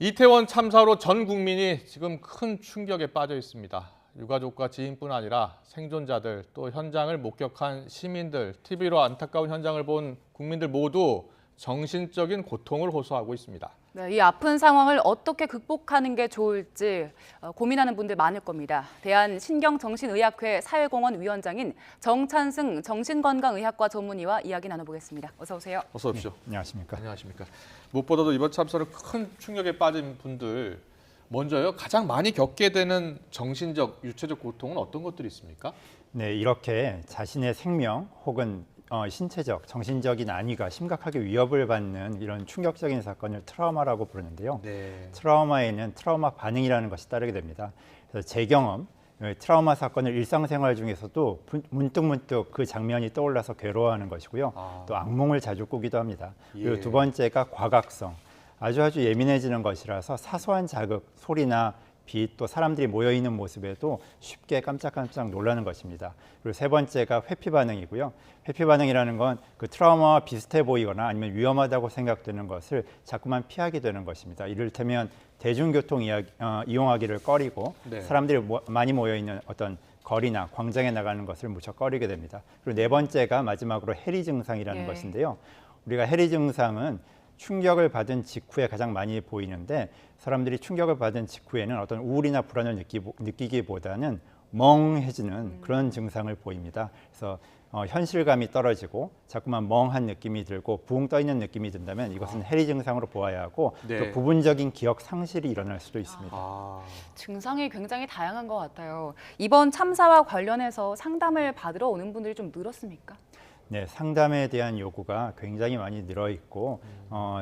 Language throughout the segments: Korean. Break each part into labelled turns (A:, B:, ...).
A: 이태원 참사로 전 국민이 지금 큰 충격에 빠져 있습니다. 유가족과 지인뿐 아니라 생존자들, 또 현장을 목격한 시민들, TV로 안타까운 현장을 본 국민들 모두 정신적인 고통을 호소하고 있습니다.
B: 네, 이 아픈 상황을 어떻게 극복하는 게 좋을지 고민하는 분들 많을 겁니다. 대한신경정신의학회 사회공헌 위원장인 정찬승 정신건강의학과 전문의와 이야기 나눠보겠습니다. 어서 오세요.
A: 어서 오십시오.
C: 네, 안녕하십니까.
A: 안녕하십니까. 무엇보다도 이번 참사로 큰 충격에 빠진 분들, 먼저요, 가장 많이 겪게 되는 정신적, 유체적 고통은 어떤 것들이 있습니까?
C: 네, 이렇게 자신의 생명 혹은 신체적, 정신적인 안위가 심각하게 위협을 받는 이런 충격적인 사건을 트라우마라고 부르는데요.
A: 네.
C: 트라우마에는 트라우마 반응이라는 것이 따르게 됩니다. 그래서 제 경험, 트라우마 사건을 일상생활 중에서도 문득문득 그 장면이 떠올라서 괴로워하는 것이고요. 또 악몽을 자주 꾸기도 합니다. 그리고 두 번째가 과각성, 아주 예민해지는 것이라서 사소한 자극, 소리나 빛, 또 사람들이 모여있는 모습에도 쉽게 깜짝깜짝 놀라는 것입니다. 그리고 세 번째가 회피 반응이고요. 회피 반응이라는 건 그 트라우마와 비슷해 보이거나 아니면 위험하다고 생각되는 것을 자꾸만 피하게 되는 것입니다. 이를테면 대중교통 이용하기를 꺼리고
A: 네.
C: 사람들이 많이 모여있는 어떤 거리나 광장에 나가는 것을 무척 꺼리게 됩니다. 그리고 네 번째가 마지막으로 해리 증상이라는 것인데요. 우리가 해리 증상은 충격을 받은 직후에 가장 많이 보이는데, 사람들이 충격을 받은 직후에는 어떤 우울이나 불안을 느끼기보다는 멍해지는 그런 증상을 보입니다. 그래서 현실감이 떨어지고 자꾸만 멍한 느낌이 들고 붕 떠 있는 느낌이 든다면 이것은 해리 증상으로 보아야 하고,
A: 네.
C: 또 부분적인 기억 상실이 일어날 수도 있습니다.
B: 증상이 굉장히 다양한 것 같아요. 이번 참사와 관련해서 상담을 받으러 오는 분들이 좀 늘었습니까?
C: 네, 상담에 대한 요구가 굉장히 많이 늘어 있고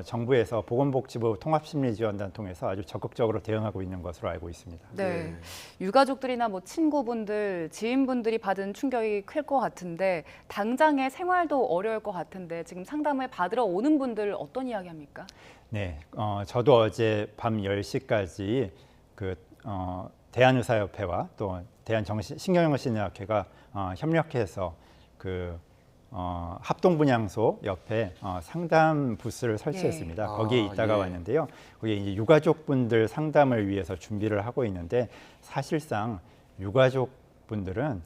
C: 정부에서 보건복지부 통합심리지원단 통해서 아주 적극적으로 대응하고 있는 것으로 알고 있습니다.
B: 네, 유가족들이나 뭐 친구분들, 지인분들이 받은 충격이 클 것 같은데 당장의 생활도 어려울 것 같은데 지금 상담을 받으러 오는 분들 어떤 이야기합니까?
C: 네, 저도 어제 밤 10시까지 대한의사협회와 또 대한신경정신의학회가 협력해서 합동분향소 옆에 상담 부스를 설치했습니다. 거기에 있다가 왔는데요. 거기에 이제 유가족분들 상담을 위해서 준비를 하고 있는데, 사실상 유가족분들은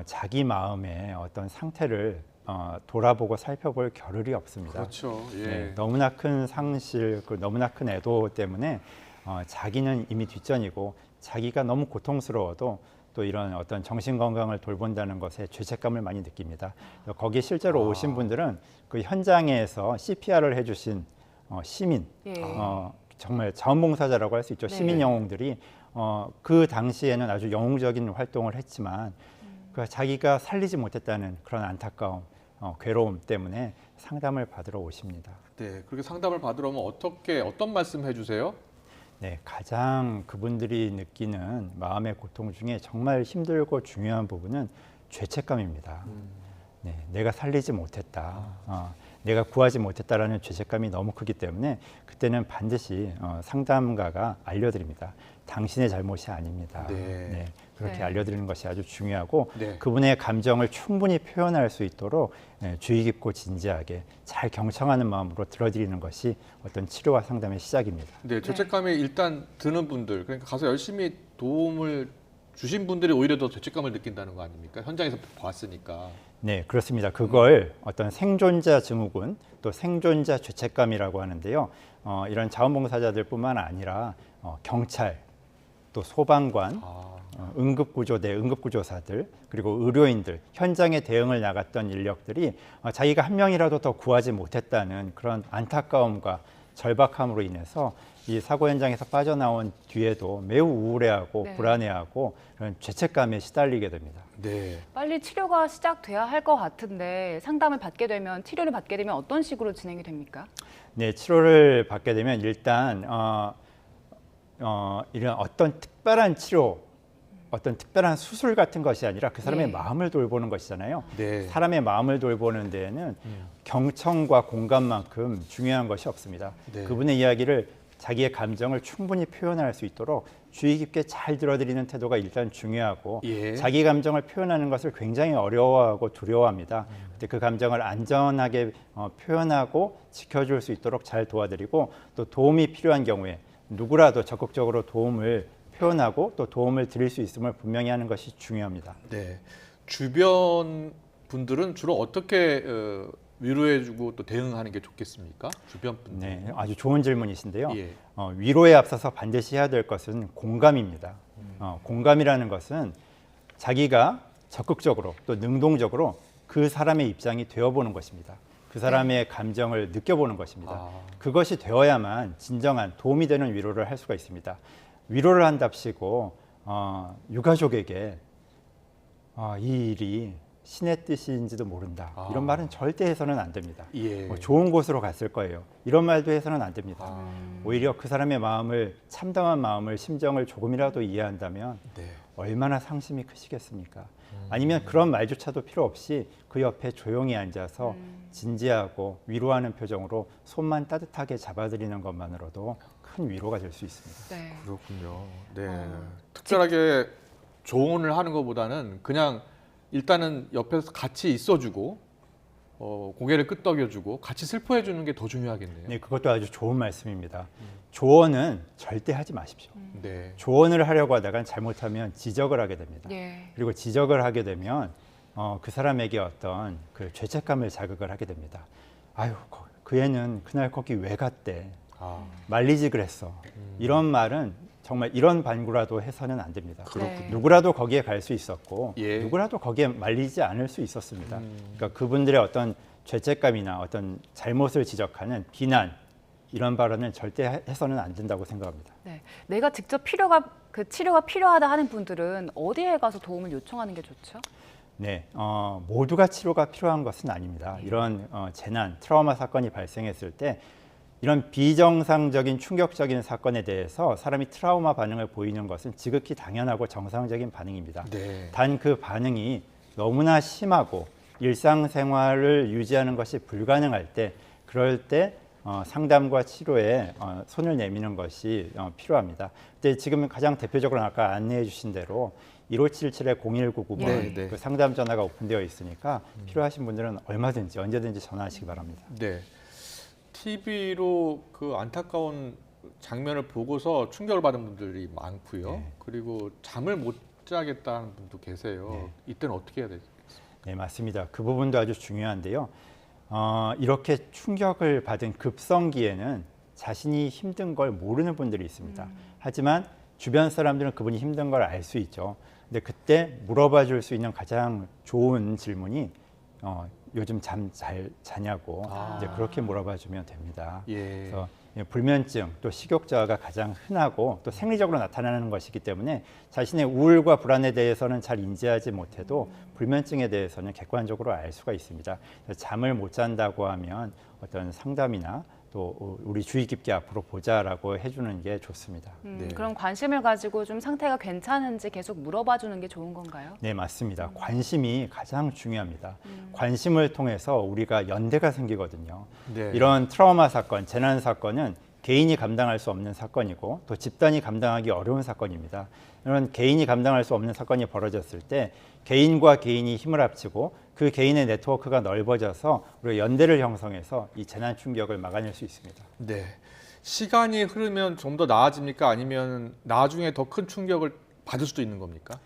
C: 자기 마음의 어떤 상태를 돌아보고 살펴볼 겨를이 없습니다.
A: 그렇죠. 예.
C: 네, 너무나 큰 상실, 너무나 큰 애도 때문에 자기는 이미 뒷전이고 자기가 너무 고통스러워도 또 이런 어떤 정신 건강을 돌본다는 것에 죄책감을 많이 느낍니다. 거기에 실제로 오신 분들은 그 현장에서 CPR을 해주신 시민, 정말 자원봉사자라고 할 수 있죠. 시민 영웅들이 그 당시에는 아주 영웅적인 활동을 했지만 자기가 살리지 못했다는 그런 안타까움, 괴로움 때문에 상담을 받으러 오십니다.
A: 네, 그렇게 상담을 받으러 오면 어떤 말씀 해주세요?
C: 네, 가장 그분들이 느끼는 마음의 고통 중에 정말 힘들고 중요한 부분은 죄책감입니다. 네, 내가 살리지 못했다, 내가 구하지 못했다라는 죄책감이 너무 크기 때문에 그때는 반드시 상담가가 알려드립니다. 당신의 잘못이 아닙니다. 네, 그렇게 알려드리는 것이 아주 중요하고, 그분의 감정을 충분히 표현할 수 있도록 주의 깊고 진지하게 잘 경청하는 마음으로 들어드리는 것이 어떤 치료와 상담의 시작입니다.
A: 네, 죄책감이 일단 드는 분들, 그러니까 가서 열심히 도움을 주신 분들이 오히려 더 죄책감을 느낀다는 거 아닙니까? 현장에서 봤으니까.
C: 네, 그렇습니다. 그걸 어떤 생존자 증후군, 또 생존자 죄책감이라고 하는데요. 이런 자원봉사자들뿐만 아니라 경찰, 또 소방관, 응급구조대, 응급구조사들, 그리고 의료인들, 현장에 대응을 나갔던 인력들이 자기가 한 명이라도 더 구하지 못했다는 그런 안타까움과 절박함으로 인해서 이 사고 현장에서 빠져나온 뒤에도 매우 우울해하고 불안해하고 그런 죄책감에 시달리게 됩니다.
A: 네.
B: 빨리 치료가 시작돼야 할 것 같은데 치료를 받게 되면 어떤 식으로 진행이 됩니까?
C: 네, 치료를 받게 되면 일단 이런 어떤 특별한 치료, 어떤 특별한 수술 같은 것이 아니라 그 사람의 마음을 돌보는 것이잖아요. 사람의 마음을 돌보는 데에는 경청과 공감만큼 중요한 것이 없습니다. 그분의 이야기를, 자기의 감정을 충분히 표현할 수 있도록 주의 깊게 잘 들어드리는 태도가 일단 중요하고, 자기 감정을 표현하는 것을 굉장히 어려워하고 두려워합니다. 근데 그 감정을 안전하게 표현하고 지켜줄 수 있도록 잘 도와드리고, 또 도움이 필요한 경우에 누구라도 적극적으로 도움을 표현하고 또 도움을 드릴 수 있음을 분명히 하는 것이 중요합니다.
A: 네. 주변 분들은 주로 어떻게 위로해주고 또 대응하는 게 좋겠습니까? 주변 분들.
C: 네, 아주 좋은 질문이신데요.
A: 예.
C: 위로에 앞서서 반드시 해야 될 것은 공감입니다. 공감이라는 것은 자기가 적극적으로 또 능동적으로 그 사람의 입장이 되어보는 것입니다. 그 사람의 감정을 느껴보는 것입니다. 그것이 되어야만 진정한 도움이 되는 위로를 할 수가 있습니다. 위로를 한답시고 유가족에게 이 일이 신의 뜻인지도 모른다. 이런 말은 절대 해서는 안 됩니다.
A: 예.
C: 좋은 곳으로 갔을 거예요. 이런 말도 해서는 안 됩니다. 오히려 그 사람의 마음을 참담한 마음을 심정을 조금이라도 이해한다면
A: 네.
C: 얼마나 상심이 크시겠습니까? 아니면 그런 말조차도 필요 없이 그 옆에 조용히 앉아서 진지하고 위로하는 표정으로 손만 따뜻하게 잡아드리는 것만으로도 큰 위로가 될 수 있습니다.
B: 네.
A: 그렇군요. 네. 특별하게 조언을 하는 것보다는 그냥 일단은 옆에서 같이 있어주고 고개를 끄덕여주고 같이 슬퍼해주는 게 더 중요하겠네요.
C: 네, 그것도 아주 좋은 말씀입니다. 조언은 절대 하지 마십시오.
A: 네.
C: 조언을 하려고 하다가 잘못하면 지적을 하게 됩니다.
B: 예.
C: 그리고 지적을 하게 되면 그 사람에게 어떤 그 죄책감을 자극을 하게 됩니다. 아유, 그 애는 그날 거기 왜 갔대? 말리지 그랬어. 이런 말은 정말 이런 반구라도 해서는 안 됩니다.
B: 그렇군요.
C: 누구라도 거기에 갈 수 있었고
A: 예.
C: 누구라도 거기에 말리지 않을 수 있었습니다. 그러니까 그분들의 어떤 죄책감이나 어떤 잘못을 지적하는 비난 이런 발언은 절대 해서는 안 된다고 생각합니다.
B: 네. 내가 직접 치료가 필요하다 하는 분들은 어디에 가서 도움을 요청하는 게 좋죠?
C: 네, 모두가 치료가 필요한 것은 아닙니다. 이런 재난, 트라우마 사건이 발생했을 때 이런 비정상적인 충격적인 사건에 대해서 사람이 트라우마 반응을 보이는 것은 지극히 당연하고 정상적인 반응입니다.
A: 네.
C: 단 그 반응이 너무나 심하고 일상생활을 유지하는 것이 불가능할 때 그럴 때 상담과 치료에 손을 내미는 것이 필요합니다. 근데 지금 가장 대표적으로 아까 안내해 주신 대로 1577-0199번
A: 네, 네.
C: 그 상담 전화가 오픈되어 있으니까 필요하신 분들은 얼마든지 언제든지 전화하시기 바랍니다.
A: 네. TV로 그 안타까운 장면을 보고서 충격을 받은 분들이 많고요.
C: 네.
A: 그리고 잠을 못 자겠다는 분도 계세요. 이때는 어떻게 해야 되죠?
C: 네, 맞습니다. 그 부분도 아주 중요한데요. 이렇게 충격을 받은 급성기에는 자신이 힘든 걸 모르는 분들이 있습니다. 하지만 주변 사람들은 그분이 힘든 걸 알 수 있죠. 근데 그때 물어봐 줄 수 있는 가장 좋은 질문이 요즘 잠 잘 자냐고 이제 그렇게 물어봐 주면 됩니다.
A: 예.
C: 그래서 불면증 또 식욕저하가 가장 흔하고 또 생리적으로 나타나는 것이기 때문에 자신의 우울과 불안에 대해서는 잘 인지하지 못해도 불면증에 대해서는 객관적으로 알 수가 있습니다. 그래서 잠을 못 잔다고 하면 어떤 상담이나 또 우리 주의 깊게 앞으로 보자라고 해주는 게 좋습니다.
A: 네.
B: 그럼 관심을 가지고 좀 상태가 괜찮은지 계속 물어봐 주는 게 좋은 건가요?
C: 네, 맞습니다. 관심이 가장 중요합니다. 관심을 통해서 우리가 연대가 생기거든요.
A: 네.
C: 이런 트라우마 사건, 재난 사건은 개인이 감당할 수 없는 사건이고 또 집단이 감당하기 어려운 사건입니다. 이런 개인이 감당할 수 없는 사건이 벌어졌을 때 개인과 개인이 힘을 합치고 그 개인의 네트워크가 넓어져서 우리가 연대를 형성해서 이 재난 충격을 막아낼 수 있습니다.
A: 네. 시간이 흐르면 좀 더 나아집니까? 아니면 나중에 더 큰 충격을 받을 수도 있는 겁니까?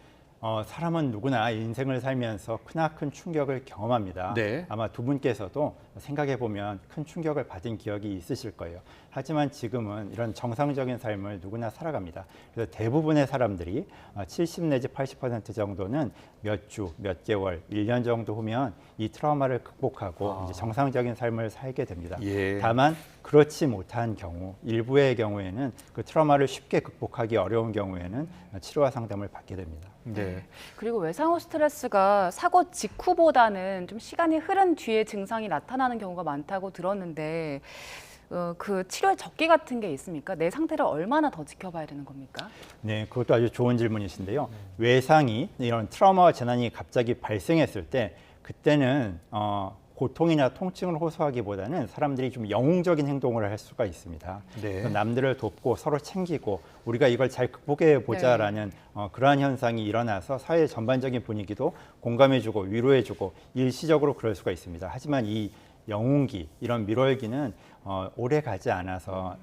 C: 사람은 누구나 인생을 살면서 크나큰 충격을 경험합니다.
A: 네.
C: 아마 두 분께서도 생각해 보면 큰 충격을 받은 기억이 있으실 거예요. 하지만 지금은 이런 정상적인 삶을 누구나 살아갑니다. 그래서 대부분의 사람들이 70 내지 80% 정도는 몇 주, 몇 개월, 1년 정도 후면 이 트라우마를 극복하고 이제 정상적인 삶을 살게 됩니다.
A: 예.
C: 다만 그렇지 못한 경우, 일부의 경우에는 그 트라우마를 쉽게 극복하기 어려운 경우에는 치료와 상담을 받게 됩니다.
A: 네.
B: 그리고 외상후 스트레스가 사고 직후보다는 좀 시간이 흐른 뒤에 증상이 나타나는 경우가 많다고 들었는데 그 치료의 적기 같은 게 있습니까? 내 상태를 얼마나 더 지켜봐야 되는 겁니까?
C: 네, 그것도 아주 좋은 질문이신데요. 외상이 이런 트라우마와 재난이 갑자기 발생했을 때 그때는 고통이나 통증을 호소하기보다는 사람들이 좀 영웅적인 행동을 할 수가 있습니다.
A: 네.
C: 남들을 돕고 서로 챙기고 우리가 이걸 잘 극복해 보자라는 그러한 현상이 일어나서 사회 전반적인 분위기도 공감해주고 위로해주고 일시적으로 그럴 수가 있습니다. 하지만 이 영웅기 이런 밀월기는 오래 가지 않아서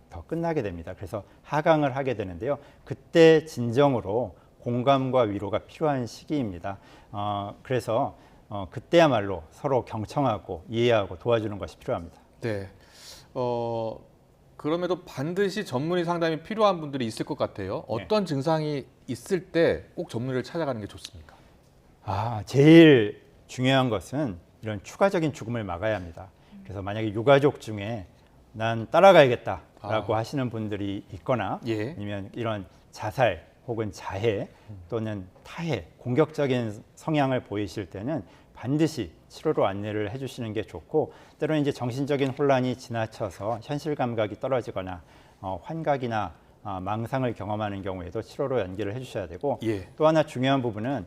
C: 더 끝나게 됩니다. 그래서 하강을 하게 되는데요. 그때 진정으로 공감과 위로가 필요한 시기입니다. 그래서 그때야말로 서로 경청하고 이해하고 도와주는 것이 필요합니다.
A: 네. 그럼에도 반드시 전문의 상담이 필요한 분들이 있을 것 같아요. 어떤 증상이 있을 때 꼭 전문의를 찾아가는 게 좋습니까?
C: 제일 중요한 것은 이런 추가적인 죽음을 막아야 합니다. 그래서 만약에 유가족 중에 난 따라가야겠다라고 하시는 분들이 있거나
A: 예.
C: 아니면 이런 자살 혹은 자해 또는 타해, 공격적인 성향을 보이실 때는 반드시 치료로 안내를 해주시는 게 좋고, 때로는 이제 정신적인 혼란이 지나쳐서 현실 감각이 떨어지거나 환각이나 망상을 경험하는 경우에도 치료로 연계를 해주셔야 되고,
A: 예.
C: 또 하나 중요한 부분은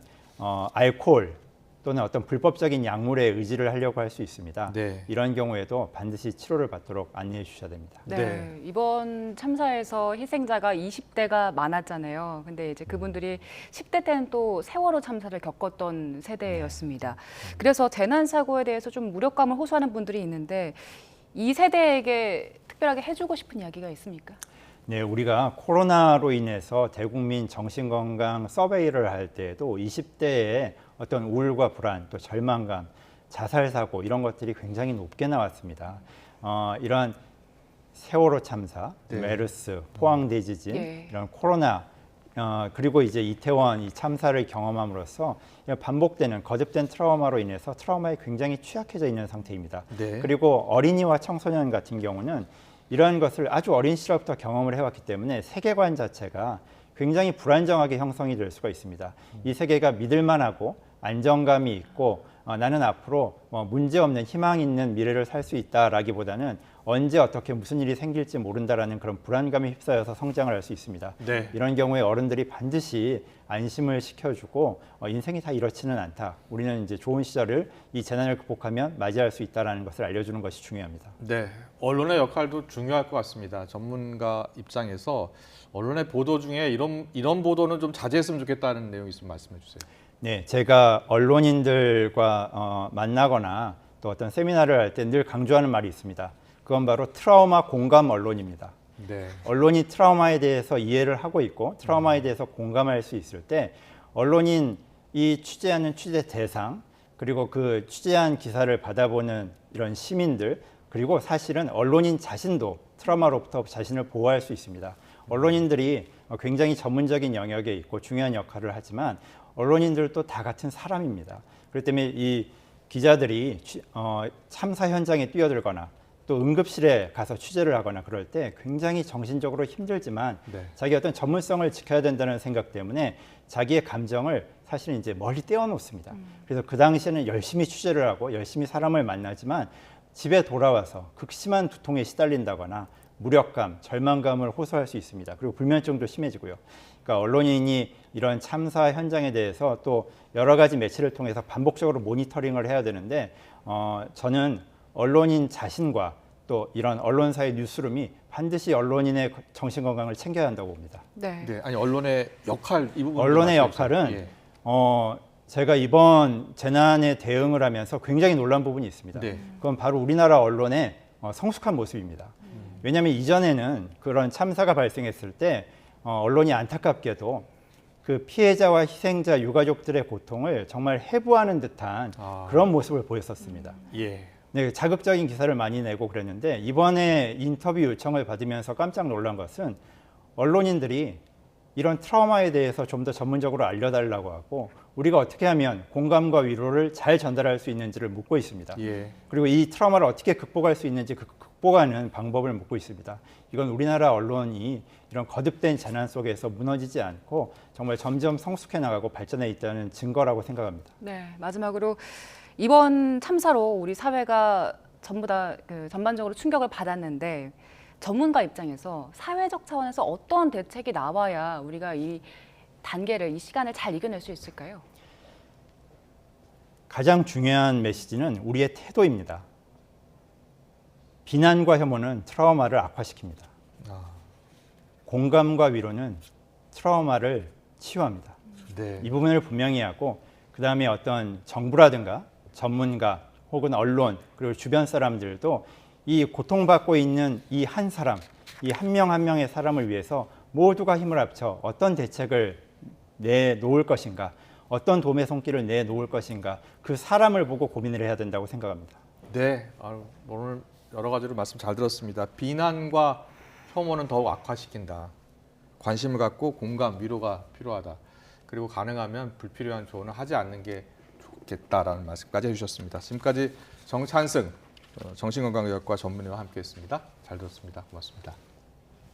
C: 알코올 또는 어떤 불법적인 약물에 의지를 하려고 할 수 있습니다.
A: 네.
C: 이런 경우에도 반드시 치료를 받도록 안내해 주셔야 됩니다.
B: 네. 이번 참사에서 희생자가 20대가 많았잖아요. 근데 이제 그분들이 10대 때는 또 세월호 참사를 겪었던 세대였습니다. 그래서 재난 사고에 대해서 좀 무력감을 호소하는 분들이 있는데 이 세대에게 특별하게 해주고 싶은 이야기가 있습니까?
C: 네, 우리가 코로나로 인해서 대국민 정신건강 서베이를 할 때에도 20대에 어떤 우울과 불안, 또 절망감, 자살 사고 이런 것들이 굉장히 높게 나왔습니다. 이런 세월호 참사,
A: 네.
C: 메르스, 포항대지진,
B: 예.
C: 이런 코로나, 그리고 이제 이태원 이 참사를 경험함으로써 반복되는 거듭된 트라우마로 인해서 트라우마에 굉장히 취약해져 있는 상태입니다.
A: 네.
C: 그리고 어린이와 청소년 같은 경우는 이러한 것을 아주 어린 시절부터 경험을 해왔기 때문에 세계관 자체가 굉장히 불안정하게 형성이 될 수가 있습니다. 이 세계가 믿을만하고 안정감이 있고 나는 앞으로 문제 없는 희망 있는 미래를 살 수 있다라기보다는 언제 어떻게 무슨 일이 생길지 모른다라는 그런 불안감에 휩싸여서 성장을 할 수 있습니다.
A: 네.
C: 이런 경우에 어른들이 반드시 안심을 시켜주고 인생이 다 이렇지는 않다. 우리는 이제 좋은 시절을 이 재난을 극복하면 맞이할 수 있다라는 것을 알려주는 것이 중요합니다.
A: 네, 언론의 역할도 중요할 것 같습니다. 전문가 입장에서 언론의 보도 중에 이런 보도는 좀 자제했으면 좋겠다는 내용이 있으면 말씀해 주세요.
C: 네, 제가 언론인들과 만나거나 또 어떤 세미나를 할 때 늘 강조하는 말이 있습니다. 그건 바로 트라우마 공감 언론입니다.
A: 네.
C: 언론이 트라우마에 대해서 이해를 하고 있고 트라우마에 대해서 공감할 수 있을 때 언론인이 취재하는 취재 대상, 그리고 그 취재한 기사를 받아보는 이런 시민들, 그리고 사실은 언론인 자신도 트라우마로부터 자신을 보호할 수 있습니다. 언론인들이 굉장히 전문적인 영역에 있고 중요한 역할을 하지만 언론인들도 다 같은 사람입니다. 그렇기 때문에 이 기자들이 참사 현장에 뛰어들거나 또 응급실에 가서 취재를 하거나 그럴 때 굉장히 정신적으로 힘들지만
A: 네.
C: 자기 어떤 전문성을 지켜야 된다는 생각 때문에 자기의 감정을 사실은 이제 멀리 떼어놓습니다. 그래서 그 당시에는 열심히 취재를 하고 열심히 사람을 만나지만 집에 돌아와서 극심한 두통에 시달린다거나 무력감, 절망감을 호소할 수 있습니다. 그리고 불면증도 심해지고요. 그러니까 언론인이 이런 참사 현장에 대해서 또 여러 가지 매체를 통해서 반복적으로 모니터링을 해야 되는데 저는 언론인 자신과 또 이런 언론사의 뉴스룸이 반드시 언론인의 정신건강을 챙겨야 한다고 봅니다.
B: 네.
A: 네, 아니 언론의 역할 이 부분.
C: 언론의 역할은 제가 이번 재난에 대응을 하면서 굉장히 놀란 부분이 있습니다.
A: 네.
C: 그건 바로 우리나라 언론의 성숙한 모습입니다. 왜냐하면 이전에는 그런 참사가 발생했을 때 언론이 안타깝게도 그 피해자와 희생자 유가족들의 고통을 정말 해부하는 듯한 그런 모습을 보였었습니다.
A: 예.
C: 네, 자극적인 기사를 많이 내고 그랬는데 이번에 인터뷰 요청을 받으면서 깜짝 놀란 것은 언론인들이 이런 트라우마에 대해서 좀 더 전문적으로 알려달라고 하고 우리가 어떻게 하면 공감과 위로를 잘 전달할 수 있는지를 묻고 있습니다.
A: 예.
C: 그리고 이 트라우마를 어떻게 극복할 수 있는지 극복하는 방법을 묻고 있습니다. 이건 우리나라 언론이 이런 거듭된 재난 속에서 무너지지 않고 정말 점점 성숙해 나가고 발전해 있다는 증거라고 생각합니다.
B: 네. 마지막으로 이번 참사로 우리 사회가 전부 다 전반적으로 충격을 받았는데 전문가 입장에서 사회적 차원에서 어떤 대책이 나와야 우리가 이 단계를, 이 시간을 잘 이겨낼 수 있을까요?
C: 가장 중요한 메시지는 우리의 태도입니다. 비난과 혐오는 트라우마를 악화시킵니다. 공감과 위로는 트라우마를 치유합니다.
A: 네.
C: 이 부분을 분명히 하고 그 다음에 어떤 정부라든가 전문가 혹은 언론 그리고 주변 사람들도 이 고통받고 있는 이 한 사람, 이 한 명 한 명의 사람을 위해서 모두가 힘을 합쳐 어떤 대책을 내놓을 것인가, 어떤 도움의 손길을 내놓을 것인가, 그 사람을 보고 고민을 해야 된다고 생각합니다.
A: 네, 오늘 여러 가지로 말씀 잘 들었습니다. 비난과 혐오는 더욱 악화시킨다. 관심을 갖고 공감, 위로가 필요하다. 그리고 가능하면 불필요한 조언을 하지 않는 게 좋겠다라는 말씀까지 해주셨습니다. 지금까지 정찬승 정신건강의학과 전문의와 함께했습니다. 잘 들었습니다. 고맙습니다.